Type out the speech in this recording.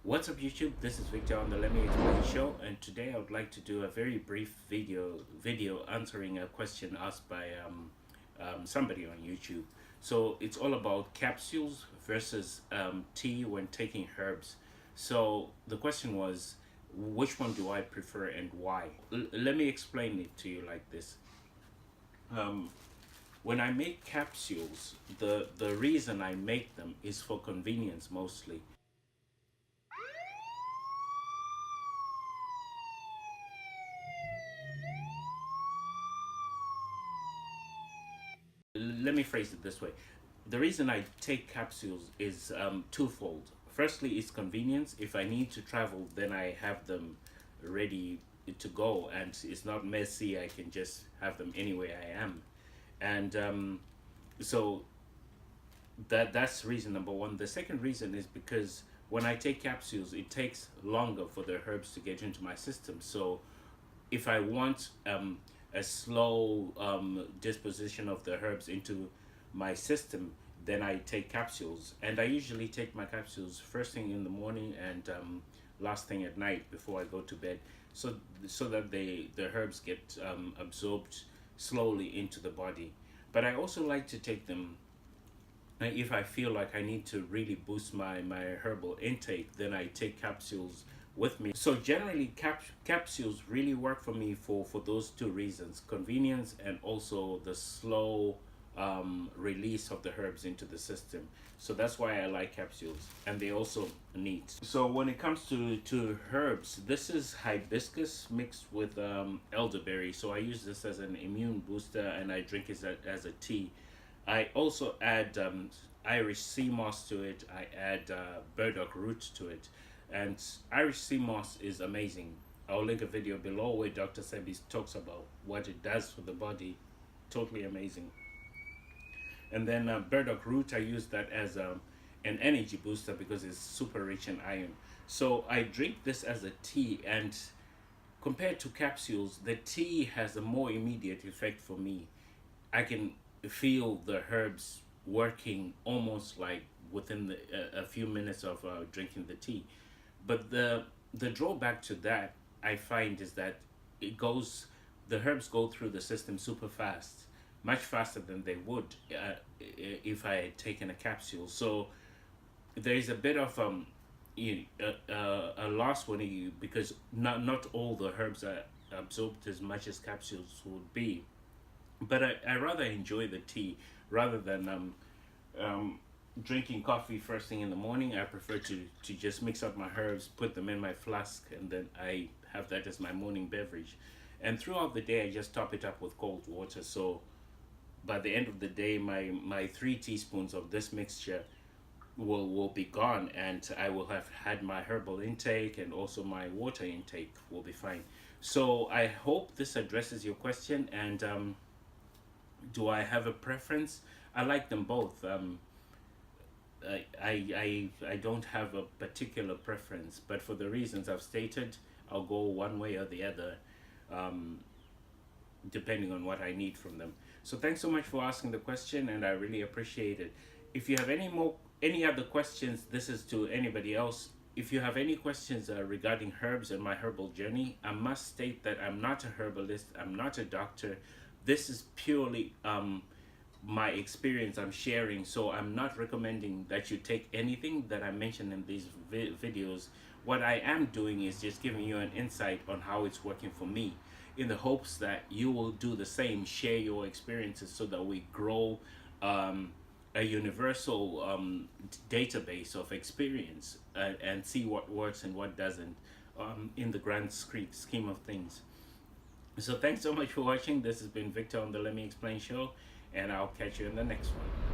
What's up YouTube? This is Victor on the Let Me Explain show, and today I would like to do a very brief video answering a question asked by somebody on YouTube. So it's all about capsules versus tea when taking herbs. So the question was, which one do I prefer and why? Let me explain it to you like this. Um, when I make capsules, the reason I make them is for convenience mostly. Let me phrase it this way. The reason I take capsules is twofold. Firstly, it's convenience. If I need to travel, then I have them ready to go and it's not messy. I can just have them anywhere I am. And so that's reason number one. The second reason is because when I take capsules, it takes longer for the herbs to get into my system. So if I want a slow disposition of the herbs into my system, then I take capsules. And I usually take my capsules first thing in the morning and last thing at night before I go to bed, so that the herbs get absorbed slowly into the body. But I also like to take them if I feel like I need to really boost my herbal intake, then I take capsules with me. So generally capsules really work for me for those two reasons: convenience and also the slow release of the herbs into the system. So that's why I like capsules, and they also neat. So when it comes to herbs, this is hibiscus mixed with elderberry. So I use this as an immune booster and I drink it as a tea. I also add Irish sea moss to it. I add burdock root to it. And Irish sea moss is amazing. I'll link a video below where Dr.Sebi talks about what it does for the body. Totally amazing. And then burdock root, I use that as an energy booster because it's super rich in iron. So I drink this as a tea, and compared to capsules, the tea has a more immediate effect for me. I can feel the herbs working almost like within a few minutes of drinking the tea. But the drawback to that I find is that the herbs go through the system super fast, much faster than they would if I had taken a capsule. So there is a bit of a loss when because not all the herbs are absorbed as much as capsules would be. But I rather enjoy the tea rather than drinking coffee first thing in the morning. I prefer to just mix up my herbs, put them in my flask, and then I have that as my morning beverage. And throughout the day, I just top it up with cold water. So by the end of the day, my 3 teaspoons of this mixture will be gone, and I will have had my herbal intake, and also my water intake will be fine. So I hope this addresses your question. And do I have a preference? I like them both. I don't have a particular preference, but for the reasons I've stated, I'll go one way or the other, depending on what I need from them. So thanks so much for asking the question, and I really appreciate it. If you have any other questions, this is to anybody else. If you have any questions regarding herbs and my herbal journey, I must state that I'm not a herbalist, I'm not a doctor. This is purely my experience I'm sharing, so I'm not recommending that you take anything that I mentioned in these videos. What I am doing is just giving you an insight on how it's working for me, in the hopes that you will do the same, share your experiences, so that we grow a universal database of experience, and see what works and what doesn't in the grand scheme of things. So thanks so much for watching. This has been Victor on the Let Me Explain show, and I'll catch you in the next one.